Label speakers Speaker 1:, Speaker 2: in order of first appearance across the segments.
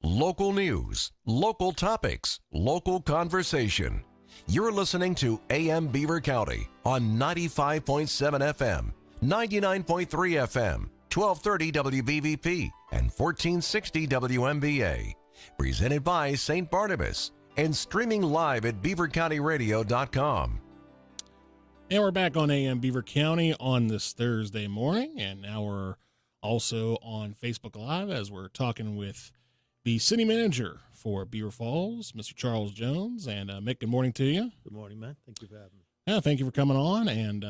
Speaker 1: Local news, local topics, local conversation. You're listening to AM Beaver County on 95.7 FM, 99.3 FM, 1230 WBVP, and 1460 WMBA. Presented by St. Barnabas and streaming live at beavercountyradio.com.
Speaker 2: And we're back on AM Beaver County on this Thursday morning, and now we're also on Facebook Live as we're talking with the city manager for Beaver Falls, Mr. Charles Jones. And Mick, good morning to you.
Speaker 3: Good morning, Matt. Thank you for having me.
Speaker 2: Yeah, thank you for coming on. And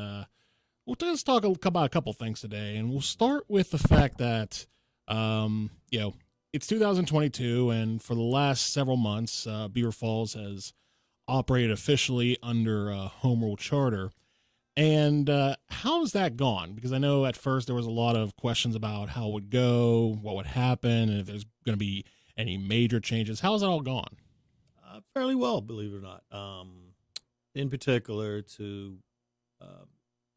Speaker 2: we'll just talk about a couple things today. And we'll start with the fact that, it's 2022, and for the last several months, Beaver Falls has operated officially under a home rule charter. And how has that gone? Because I know at first there was a lot of questions about how it would go, what would happen, and if there's going to be any major changes. How has it all gone?
Speaker 3: Fairly well, believe it or not. In particular,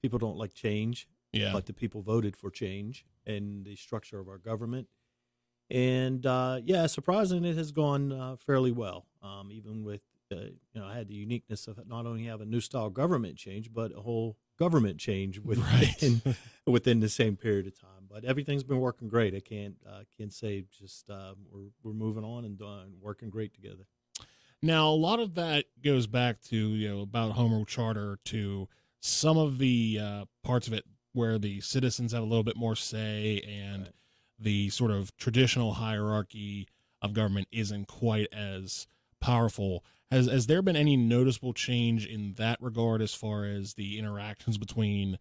Speaker 3: people don't like change, but the people voted for change in the structure of our government. And, surprisingly, it has gone fairly well, even with I had the uniqueness of not only have a new style government change, but a whole government change within the same period of time. But everything's been working great. I can't say just we're moving on and working great together.
Speaker 2: Now, a lot of that goes back to about home rule charter, to some of the parts of it where the citizens have a little bit more say, and the sort of traditional hierarchy of government isn't quite as powerful. Has there been any noticeable change in that regard as far as the interactions between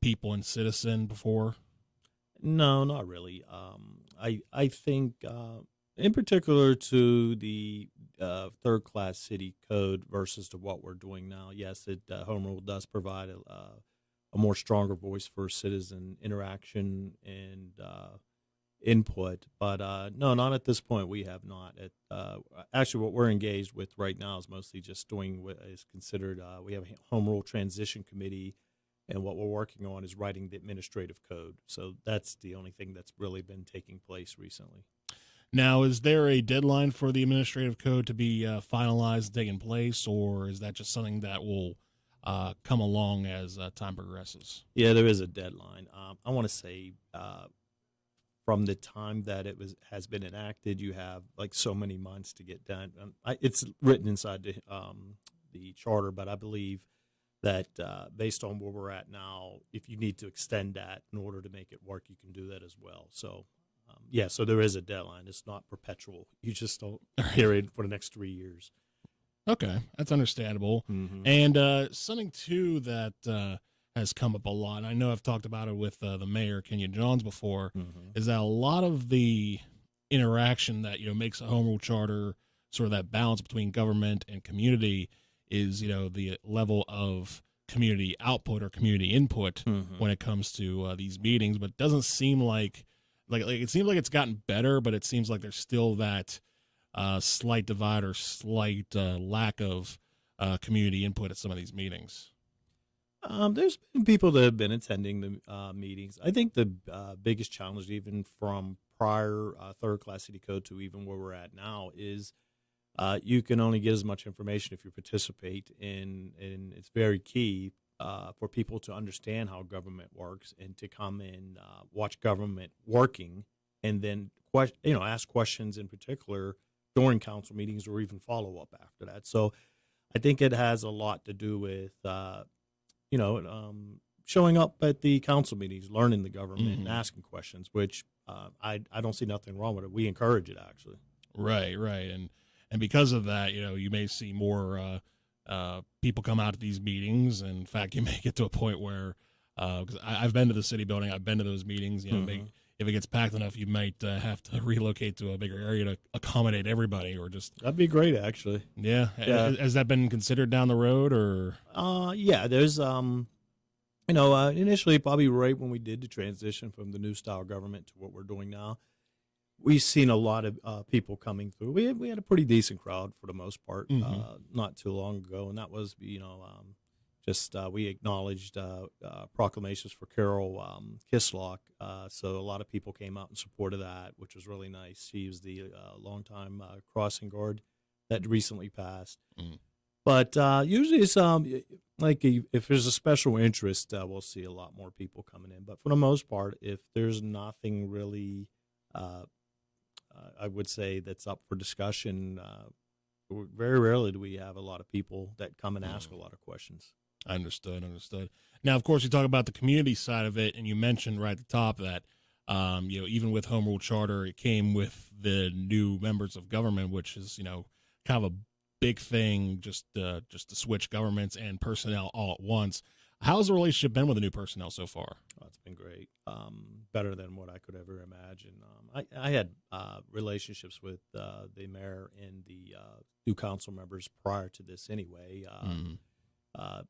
Speaker 2: people and citizen before?
Speaker 3: No, not really. I think, in particular to the third-class city code versus to what we're doing now, yes, home rule does provide a more stronger voice for citizen interaction and input, but no, not at this point. We have not. Actually, what we're engaged with right now is mostly just doing what is considered. We have a home rule transition committee, and what we're working on is writing the administrative code. So that's the only thing that's really been taking place recently.
Speaker 2: Now, is there a deadline for the administrative code to be finalized and taking place, or is that just something that will come along as time progresses?
Speaker 3: Yeah, there is a deadline. I want to say. From the time that has been enacted, you have like so many months to get done. It's written inside the charter, but I believe that based on where we're at now, if you need to extend that in order to make it work, you can do that as well. So, so there is a deadline. It's not perpetual. You just don't hear it for the next 3 years.
Speaker 2: Okay, that's understandable. Mm-hmm. And something too that has come up a lot, and I know I've talked about it with the mayor, Kenya Johns, before, is that a lot of the interaction that makes a home rule charter, sort of that balance between government and community, is the level of community output or community input when it comes to these meetings. But it doesn't seem like it seems like it's gotten better, but it seems like there's still that slight divide or slight lack of community input at some of these meetings.
Speaker 3: There's been people that have been attending the meetings. I think the biggest challenge, even from prior third-class city code to even where we're at now, is you can only get as much information if you participate in, and it's very key for people to understand how government works and to come and watch government working, and then ask questions in particular during council meetings or even follow up after that. So I think it has a lot to do with showing up at the council meetings, learning the government, and asking questions, which I don't see nothing wrong with it. We encourage it, actually.
Speaker 2: Right. And because of that, you may see more people come out to these meetings. And in fact, you may get to a point where, because I've been to the city building, I've been to those meetings, if it gets packed enough, you might have to relocate to a bigger area to accommodate everybody, or just.
Speaker 3: That'd be great, actually.
Speaker 2: Yeah. Has that been considered down the road, or?
Speaker 3: There's, initially probably right when we did the transition from the new style government to what we're doing now, we've seen a lot of people coming through. We had a pretty decent crowd for the most part, not too long ago, and that was just we acknowledged proclamations for Carol Kislock. So a lot of people came out in support of that, which was really nice. She was the longtime crossing guard that recently passed. Mm. But usually it's like if there's a special interest, we'll see a lot more people coming in. But for the most part, if there's nothing really, I would say that's up for discussion, very rarely do we have a lot of people that come and ask a lot of questions.
Speaker 2: Understood. Now, of course, you talk about the community side of it, and you mentioned right at the top that, even with Home Rule Charter, it came with the new members of government, which is, kind of a big thing, just to switch governments and personnel all at once. How's the relationship been with the new personnel so far?
Speaker 3: Oh, it's been great. Better than what I could ever imagine. I had relationships with the mayor and the new council members prior to this anyway.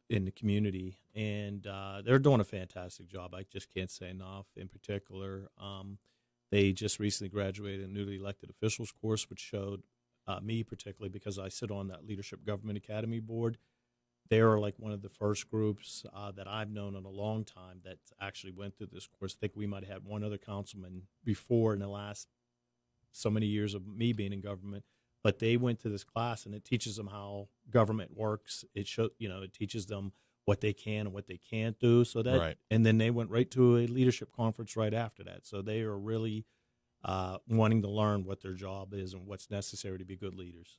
Speaker 3: In the community, and they're doing a fantastic job. I just can't say enough. In particular, they just recently graduated a newly elected officials course, which showed me particularly, because I sit on that Leadership Government Academy board. They are like one of the first groups that I've known in a long time that actually went through this course. I think we might have had one other councilman before in the last so many years of me being in government. But they went to this class, and it teaches them how government works. It it teaches them what they can and what they can't do. So that, right. And then they went right to a leadership conference right after that. So they are really wanting to learn what their job is and what's necessary to be good leaders.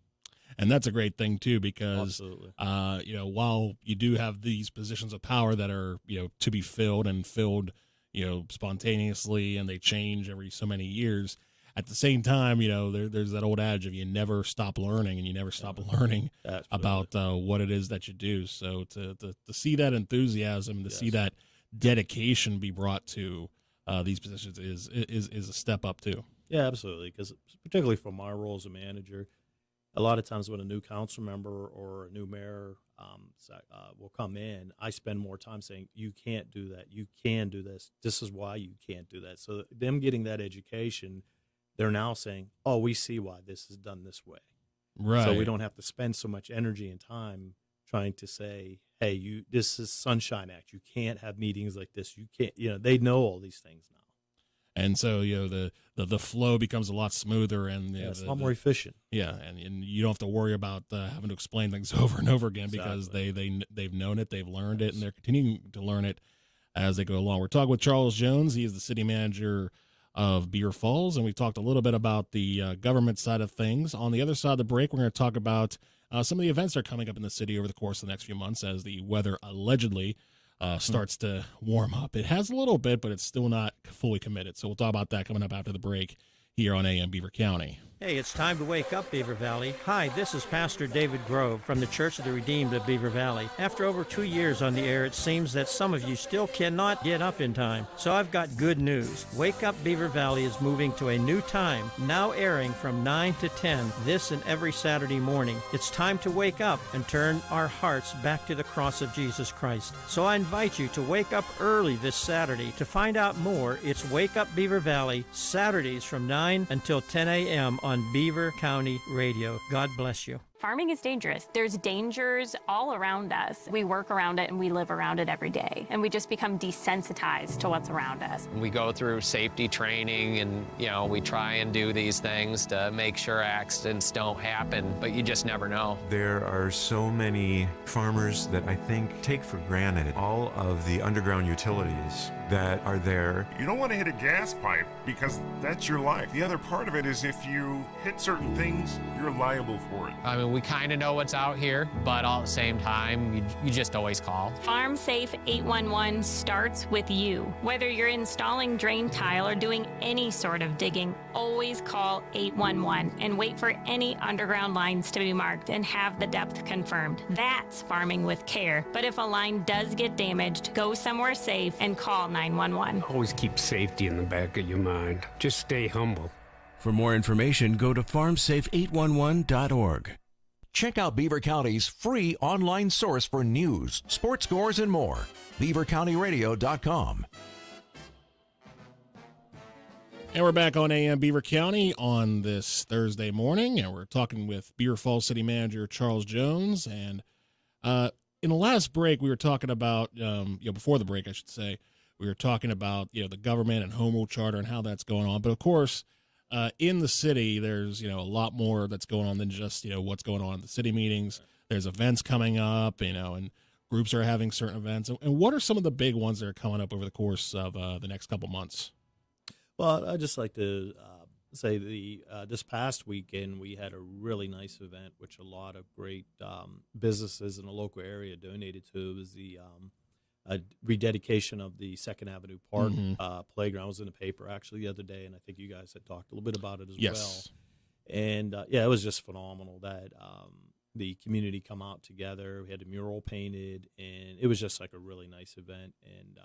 Speaker 2: And that's a great thing too, because while you do have these positions of power that are to be filled spontaneously, and they change every so many years. At the same time, there's that old adage of you never stop learning, and you never stop learning about what it is that you do. So to see that enthusiasm, to see that dedication be brought to these positions is a step up too.
Speaker 3: Yeah, absolutely. Because particularly for my role as a manager, a lot of times when a new council member or a new mayor will come in, I spend more time saying, you can't do that. You can do this. This is why you can't do that. So them getting that education, they're now saying, oh, we see why this is done this way.
Speaker 2: Right.
Speaker 3: So we don't have to spend so much energy and time trying to say, hey, this is Sunshine Act. You can't have meetings like this. You can't, they know all these things now.
Speaker 2: And so, the flow becomes a lot smoother, and
Speaker 3: it's a lot more efficient.
Speaker 2: Yeah. And you don't have to worry about having to explain things over and over again, because they've known it, they've learned it, and they're continuing to learn it as they go along. We're talking with Charles Jones. He is the city manager of Beaver Falls, and we talked a little bit about the government side of things. On the other side of the break, we're going to talk about some of the events that are coming up in the city over the course of the next few months as the weather allegedly starts to warm up. It has a little bit, but it's still not fully committed. So we'll talk about that coming up after the break here on AM Beaver County.
Speaker 4: Hey, it's time to wake up, Beaver Valley. Hi, this is Pastor David Grove from the Church of the Redeemed of Beaver Valley. After over 2 years on the air, it seems that some of you still cannot get up in time. So I've got good news. Wake Up Beaver Valley is moving to a new time, now airing from 9 to 10, this and every Saturday morning. It's time to wake up and turn our hearts back to the cross of Jesus Christ. So I invite you to wake up early this Saturday. To find out more, it's Wake Up Beaver Valley, Saturdays from 9 until 10 a.m. on Beaver County Radio. God bless you.
Speaker 5: Farming is dangerous. There's dangers all around us. We work around it and we live around it every day. And we just become desensitized to what's around us.
Speaker 6: We go through safety training and, we try and do these things to make sure accidents don't happen, but you just never know.
Speaker 7: There are so many farmers that I think take for granted all of the underground utilities that are there.
Speaker 8: You don't want to hit a gas pipe because that's your life. The other part of it is if you hit certain things, you're liable for it.
Speaker 6: I mean, we kind of know what's out here, but all at the same time, you just always call.
Speaker 5: Farm Safe 811 starts with you. Whether you're installing drain tile or doing any sort of digging, always call 811 and wait for any underground lines to be marked and have the depth confirmed. That's farming with care. But if a line does get damaged, go somewhere safe and call 911.
Speaker 9: Always keep safety in the back of your mind. Just stay humble.
Speaker 10: For more information, go to farmsafe811.org.
Speaker 1: Check out Beaver County's free online source for news, sports scores, and more. BeaverCountyRadio.com.
Speaker 2: And we're back on AM Beaver County on this Thursday morning, and we're talking with Beaver Falls City Manager Charles Jones. And in the last break, we were talking about, before the break, I should say, we were talking about, the government and home rule charter and how that's going on. But of course, in the city, there's, a lot more that's going on than just, what's going on at the city meetings. There's events coming up, and groups are having certain events. And what are some of the big ones that are coming up over the course of the next couple months?
Speaker 3: Well, I'd just like to say this past weekend we had a really nice event, which a lot of great businesses in the local area donated to. It was the rededication of the Second Avenue Park playground. It was in the paper actually the other day, and I think you guys had talked a little bit about it as well. And it was just phenomenal that the community come out together. We had a mural painted, and it was just like a really nice event. And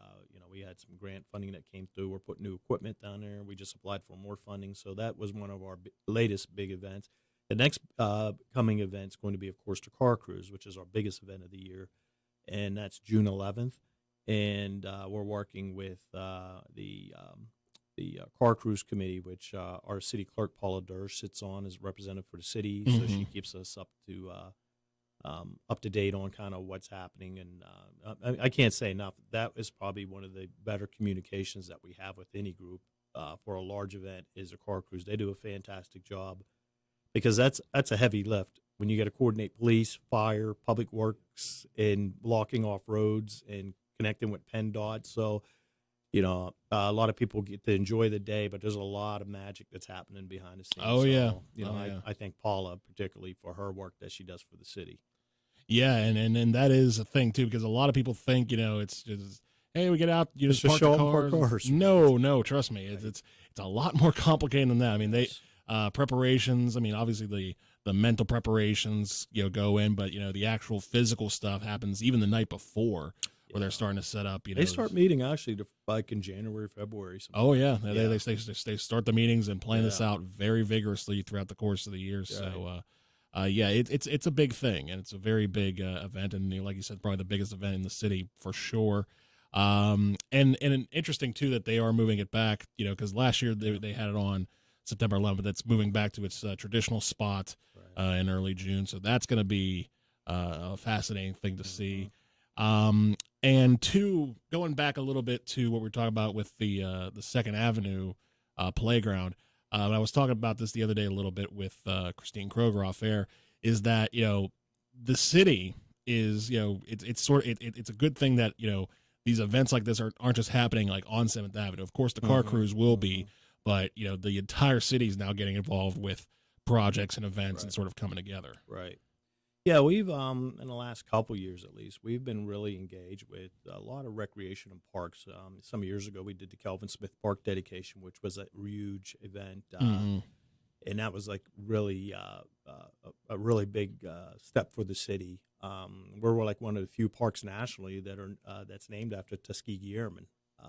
Speaker 3: we had some grant funding that came through. We're putting new equipment down there. We just applied for more funding, so that was one of our latest big events. The next coming event is going to be, of course, the Car Cruise, which is our biggest event of the year, and that's June 11th. And we're working with the Car Cruise Committee, which our city clerk, Paula Durr, sits on as representative for the city. So she keeps us up to date on kind of what's happening. And I can't say enough. That is probably one of the better communications that we have with any group for a large event is a Car Cruise. They do a fantastic job because that's a heavy lift when you got to coordinate police, fire, public works, and blocking off roads and connecting with PennDOT. So, a lot of people get to enjoy the day, but there's a lot of magic that's happening behind the scenes.
Speaker 2: Oh, yeah.
Speaker 3: I thank Paula particularly for her work that she does for the city.
Speaker 2: Yeah, and that is a thing, too, because a lot of people think, it's just, hey, we get out, you just park the cars. No, trust me. It's a lot more complicated than that. I mean, preparations, obviously the mental preparations, go in, but, the actual physical stuff happens even the night before. Where they're starting to set up, They
Speaker 3: start meeting actually like in January, February.
Speaker 2: Oh yeah, they start the meetings and plan this out very vigorously throughout the course of the year. So, it's a big thing, and it's a very big event, and like you said, probably the biggest event in the city for sure. And interesting too that they are moving it back, because last year they had it on September 11th, but that's moving back to its traditional spot in early June. So that's going to be a fascinating thing to see. And two, going back a little bit to what we're talking about with the Second Avenue playground, I was talking about this the other day a little bit with Christine Kroger off air, is that, the city is, it's a good thing that, these events like this aren't just happening like on 7th Avenue. Of course, the Car Cruise will be, but, the entire city is now getting involved with projects and events and sort of coming together.
Speaker 3: Right. Yeah, we've in the last couple years at least, we've been really engaged with a lot of recreation and parks. Some years ago, we did the Kelvin Smith Park dedication, which was a huge event, and that was like really a really big step for the city. We're like one of the few parks nationally that are that's named after Tuskegee Airmen,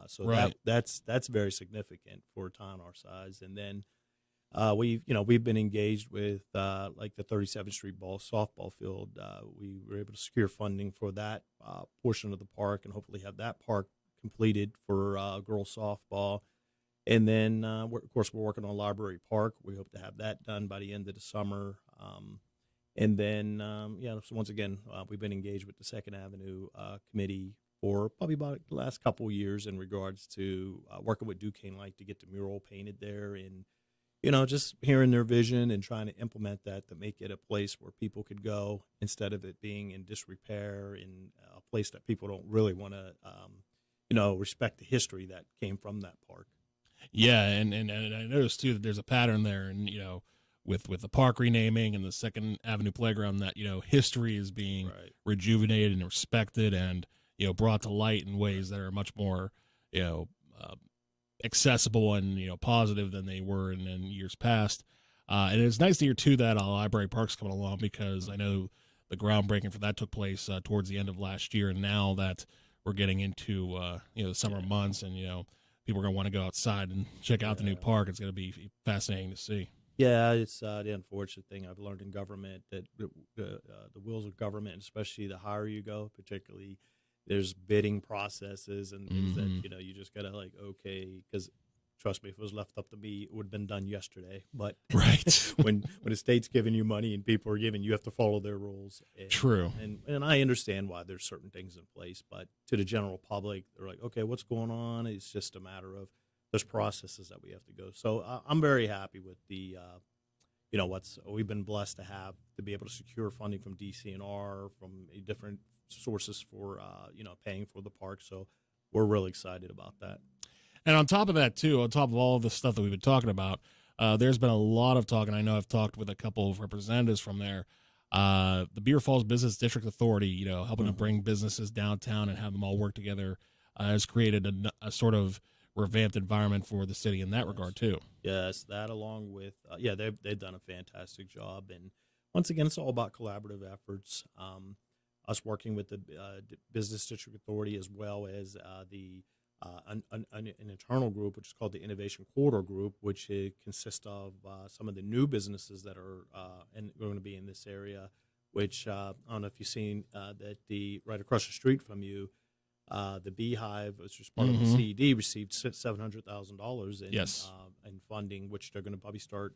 Speaker 3: so that's very significant for a town our size. And then we've been engaged with like the 37th Street softball field. We were able to secure funding for that portion of the park, and hopefully have that park completed for girls softball. And then, we're working on Library Park. We hope to have that done by the end of the summer. And then, so once again, we've been engaged with the Second Avenue committee for probably about the last couple of years in regards to working with Duquesne Light to get the mural painted there, and just hearing their vision and trying to implement that to make it a place where people could go instead of it being in disrepair, in a place that people don't really want to, respect the history that came from that park.
Speaker 2: Yeah, and I noticed too that there's a pattern there, and with the park renaming and the Second Avenue playground, that history is being rejuvenated and respected, and brought to light in ways that are much more accessible and positive than they were in years past. And it's nice to hear too that Library Park's coming along, because I know the groundbreaking for that took place towards the end of last year, and now that we're getting into the summer months, and people are going to want to go outside and check out the new park. It's going to be fascinating to see.
Speaker 3: Yeah, it's the unfortunate thing I've learned in government, that the wheels of government, especially the higher you go, particularly, there's bidding processes and things that you just gotta because trust me, if it was left up to me, it would have been done yesterday. But
Speaker 2: Right.
Speaker 3: when the state's giving you money and people are giving, you have to follow their rules.
Speaker 2: True.
Speaker 3: And I understand why there's certain things in place, but to the general public, they're like, okay, what's going on? It's just a matter of there's processes that we have to go. So I'm very happy with the, we've been blessed to be able to secure funding from DCNR, from different sources for, paying for the park. So we're really excited about that.
Speaker 2: And on top of that, too, on top of all of the stuff that we've been talking about, there's been a lot of talk, and I know I've talked with a couple of representatives from there. The Beaver Falls Business District Authority, helping to bring businesses downtown and have them all work together, has created a sort of revamped environment for the city in that regard, too.
Speaker 3: Yes, that along with, they've done a fantastic job. And once again, it's all about collaborative efforts. Us working with the Business District Authority as well as an internal group, which is called the Innovation Corridor Group, which consists of some of the new businesses that are going to be in this area, which I don't know if you've seen that right across the street from you, the Beehive, which was part of the CED, received $700,000 in funding, which they're going to probably start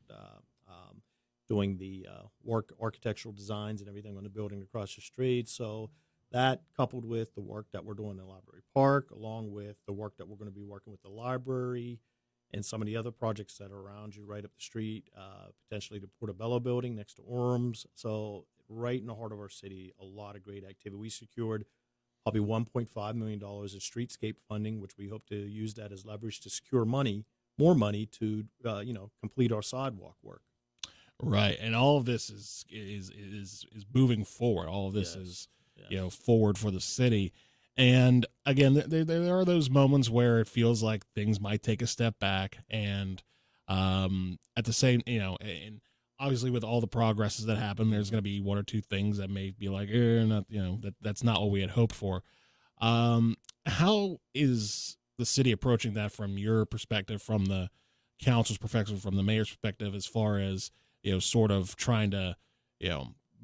Speaker 3: doing the architectural designs and everything on the building across the street. So that, coupled with the work that we're doing in Library Park, along with the work that we're going to be working with the library and some of the other projects that are around you right up the street, potentially the Portobello building next to Orms. So right in the heart of our city, a lot of great activity. We secured probably $1.5 million in streetscape funding, which we hope to use that as leverage to secure more money to, complete our sidewalk work.
Speaker 2: Right, and all of this is moving forward. All of this is forward for the city. And again, there are those moments where it feels like things might take a step back, and at the same, and obviously with all the progresses that happen, there's going to be one or two things that may be like, that's not what we had hoped for. How is the city approaching that from your perspective, from the council's perspective, from the mayor's perspective, as far as sort of trying to,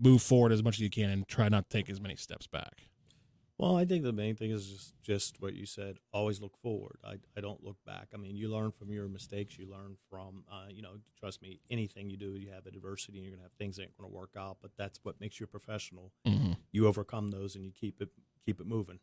Speaker 2: move forward as much as you can and try not to take as many steps back?
Speaker 3: Well, I think the main thing is just what you said, always look forward. I don't look back. I mean, you learn from your mistakes. You learn from, trust me, anything you do, you have adversity and you're going to have things that aren't going to work out, but that's what makes you a professional. Mm-hmm. You overcome those and you keep it moving.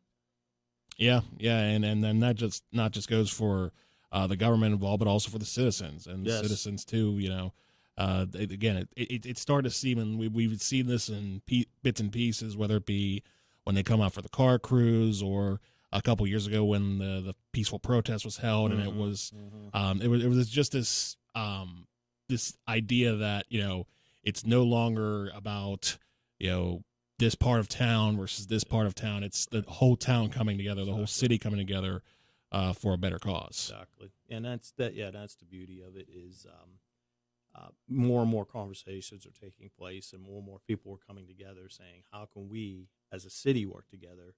Speaker 3: Yeah.
Speaker 2: And then that just not just goes for the government involved, but also for the citizens and citizens too, again, it started to seem, and we've seen this in bits and pieces, whether it be when they come out for the car cruise or a couple years ago when the peaceful protest was held, and it was just this idea that it's no longer about this part of town versus this part of town. It's the whole town coming together, the whole city coming together for a better cause.
Speaker 3: Exactly, and that's the beauty of it is. More and more conversations are taking place and more people are coming together saying, how can we as a city work together?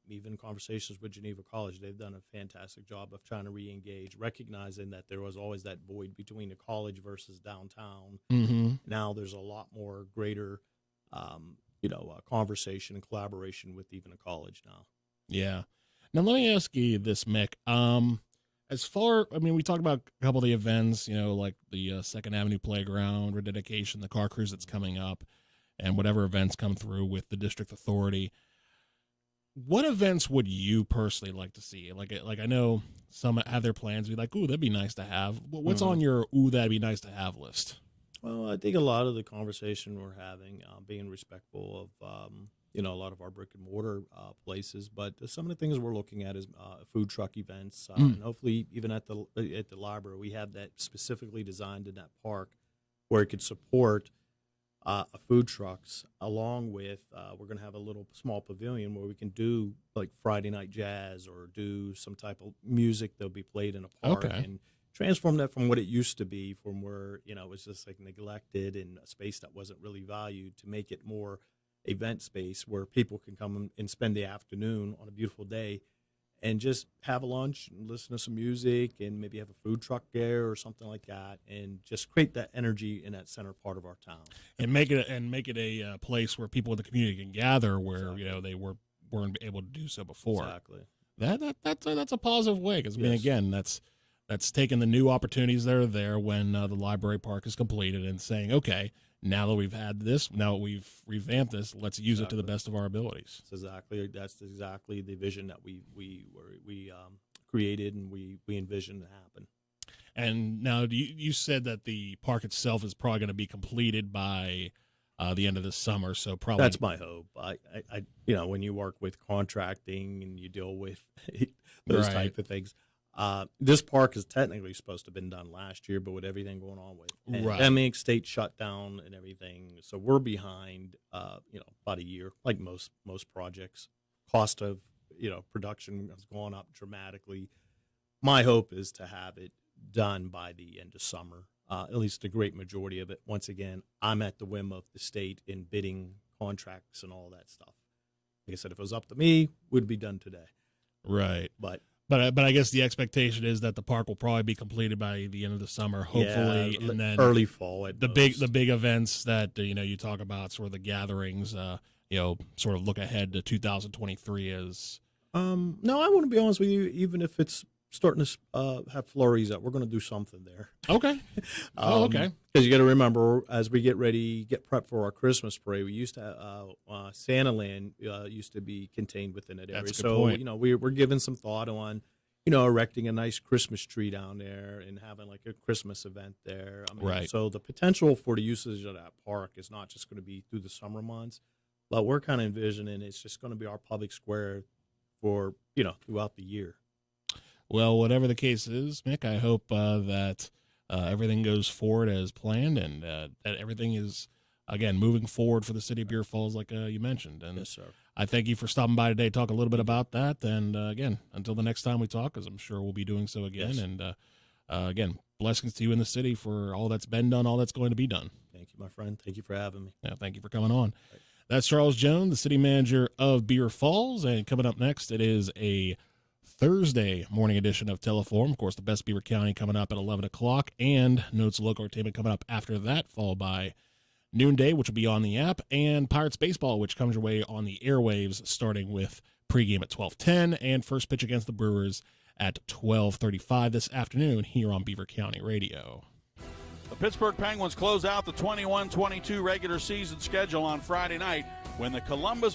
Speaker 3: Even conversations with Geneva College, they've done a fantastic job of trying to re-engage, recognizing that there was always that void between the college versus downtown. Mm-hmm. Now there's a lot more greater, conversation and collaboration with even a college now.
Speaker 2: Yeah. Now let me ask you this, Mick. We talked about a couple of the events, like the 2nd Avenue Playground rededication, the car cruise that's coming up, and whatever events come through with the district authority. What events would you personally like to see? Like I know some have their plans, be like, ooh, that'd be nice to have. What's on your ooh, that'd be nice to have list?
Speaker 3: Well, I think a lot of the conversation we're having, being respectful of, a lot of our brick and mortar places, but some of the things we're looking at is food truck events, and hopefully even at the library, we have that specifically designed in that park where it could support food trucks, along with we're going to have a little small pavilion where we can do like Friday night jazz or do some type of music that'll be played in a park and transform that from what it used to be, from where it was just like neglected and a space that wasn't really valued, to make it more event space where people can come and spend the afternoon on a beautiful day and just have a lunch and listen to some music and maybe have a food truck there or something like that, and just create that energy in that center part of our town
Speaker 2: and make it a place where people in the community can gather where they weren't able to do so before.
Speaker 3: Exactly.
Speaker 2: That's a positive way, because again, that's that's taking the new opportunities that are there when the library park is completed and saying, okay, now that we've had this, now that we've revamped this, let's use it to the best of our abilities.
Speaker 3: That's exactly the vision that we created and we envisioned to happen.
Speaker 2: And now you said that the park itself is probably going to be completed by the end of the summer, so probably
Speaker 3: that's my hope. I when you work with contracting and you deal with those type of things, this park is technically supposed to have been done last year, but with everything going on with pandemic, state shutdown, and everything, so we're behind. About a year, like most projects. Cost of production has gone up dramatically. My hope is to have it done by the end of summer. At least the great majority of it. Once again, I'm at the whim of the state in bidding contracts and all that stuff. Like I said, if it was up to me, we'd be done today.
Speaker 2: Right.
Speaker 3: But
Speaker 2: I guess the expectation is that the park will probably be completed by the end of the summer, hopefully, and then
Speaker 3: early fall.
Speaker 2: The big events that you talk about, sort of the gatherings. Sort of look ahead to 2023 as.
Speaker 3: No, I want to be honest with you. Even if it's starting to have flurries up, we're going to do something there.
Speaker 2: Okay. Okay.
Speaker 3: Because you got to remember, as we get prepped for our Christmas parade, we used to Santa Land used to be contained within that area.
Speaker 2: That's a good point.
Speaker 3: We're giving some thought on, erecting a nice Christmas tree down there and having like a Christmas event there.
Speaker 2: Right.
Speaker 3: So the potential for the usage of that park is not just going to be through the summer months, but we're kind of envisioning it's just going to be our public square for throughout the year.
Speaker 2: Well, whatever the case is, Mick, I hope that everything goes forward as planned and that everything is, again, moving forward for the city of Beaver Falls like you mentioned. And
Speaker 3: yes, sir.
Speaker 2: I thank you for stopping by today, talk a little bit about that. And, again, until the next time we talk, because I'm sure we'll be doing so again. Yes. And, again, blessings to you in the city for all that's been done, all that's going to be done.
Speaker 3: Thank you, my friend. Thank you for having me.
Speaker 2: Yeah, thank you for coming on. Right. That's Charles Jones, the city manager of Beaver Falls. And coming up next, it is a Thursday morning edition of Teleform. Of course, the best Beaver County coming up at 11 o'clock, and Notes of Local Entertainment coming up after that, followed by Noonday, which will be on the app, and Pirates Baseball, which comes your way on the airwaves, starting with pregame at 12:10 and first pitch against the Brewers at 12:35 this afternoon here on Beaver County Radio.
Speaker 11: The Pittsburgh Penguins close out the 21-22 regular season schedule on Friday night when the Columbus